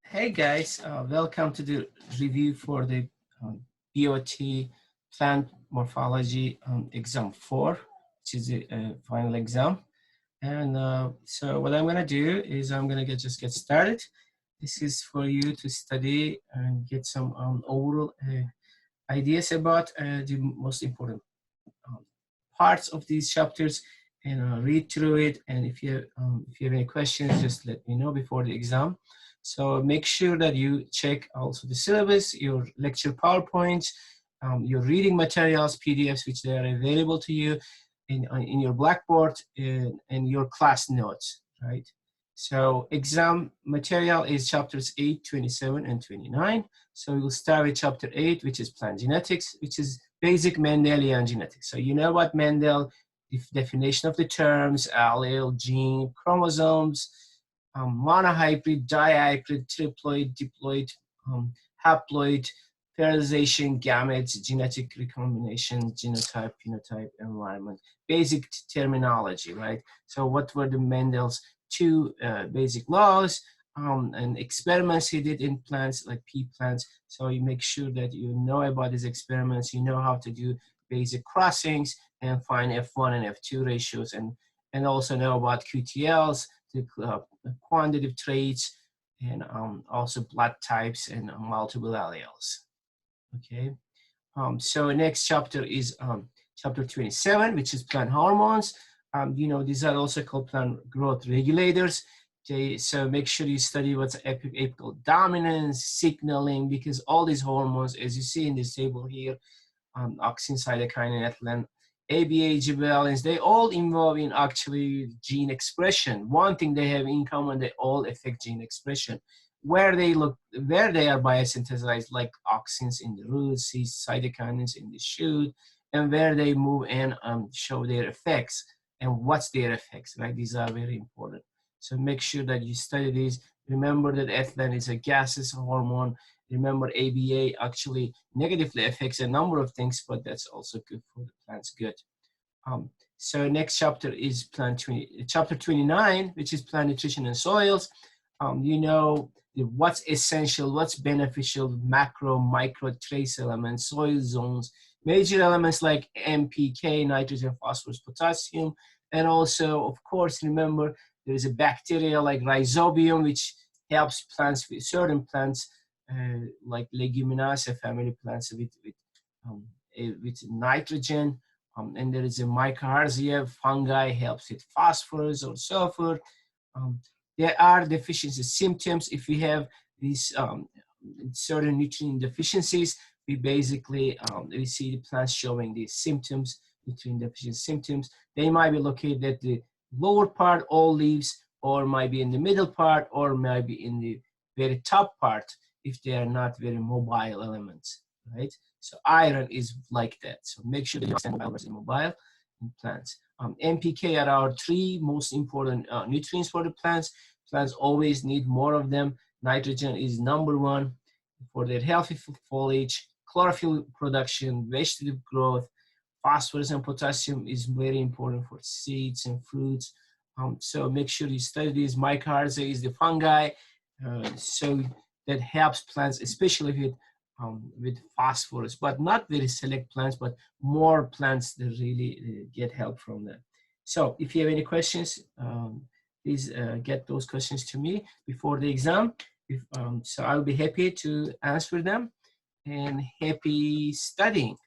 Hey guys, welcome to the review for the BOT plant morphology exam 4, which is the final exam. And so what I'm going to do is I'm going to just get started. This is for you to study and get some overall ideas about the most important um, parts of these chapters and read through it. And if you have any questions, just let me know before the exam. So make sure that you check also the syllabus, your lecture PowerPoints, your reading materials, PDFs, which they are available to you in your Blackboard and your class notes, right? So exam material is chapters 8, 27, and 29. So we'll start with chapter 8, which is plant genetics, which is basic Mendelian genetics. So you know what Mendel, the definition of the terms, allele, gene, chromosomes, monohybrid, dihybrid, triploid, diploid, haploid, pairization, gametes, genetic recombination, genotype, phenotype, environment, basic terminology, right? So what were the Mendel's two basic laws and experiments he did in plants like pea plants. So you make sure that you know about these experiments, you know how to do basic crossings and find F1 and F2 ratios, and also know about QTLs, the quantitative traits, and also blood types and multiple alleles. Okay. So next chapter is chapter 27, which is plant hormones. These are also called plant growth regulators. Okay, so make sure you study what's apical dominance, signaling, because all these hormones, as you see in this table here, auxin, cytokinin, ethylene, ABA, gibberellins, they all involve in actually gene expression. One thing they have in common, they all affect gene expression. Where they are biosynthesized, like auxins in the roots, cytokinins in the shoot, and where they move and show their effects and what's their effects, right? These are very important. So make sure that you study these. Remember that ethylene is a gaseous hormone. Remember, ABA actually negatively affects a number of things, but that's also good for the plants. Good. So next chapter is chapter 29, which is plant nutrition and soils. What's essential, what's beneficial, macro, micro, trace elements, soil zones, major elements like NPK, nitrogen, phosphorus, potassium, and also, of course, remember there is a bacteria like rhizobium, which helps plants, certain plants, like Leguminosae family plants with nitrogen, and there is a mycorrhizae fungi helps with phosphorus or sulfur. There are deficiency symptoms. If we have these certain nutrient deficiencies, we basically we see the plants showing these symptoms, nutrient deficiency symptoms. They might be located at the lower part, all leaves, or might be in the middle part, or might be in the very top part if they are not very mobile elements, right? So iron is like that. So make sure that you understand mobile versus immobile in plants. NPK are our three most important nutrients for the plants. Plants always need more of them. Nitrogen is number one for their healthy foliage, chlorophyll production, vegetative growth. Phosphorus and potassium is very important for seeds and fruits. So make sure you study these. Mycorrhizae is the fungi. So that helps plants, especially with phosphorus, but not very select plants, but more plants that really get help from that. So if you have any questions, please get those questions to me before the exam. So I'll be happy to answer them, and happy studying.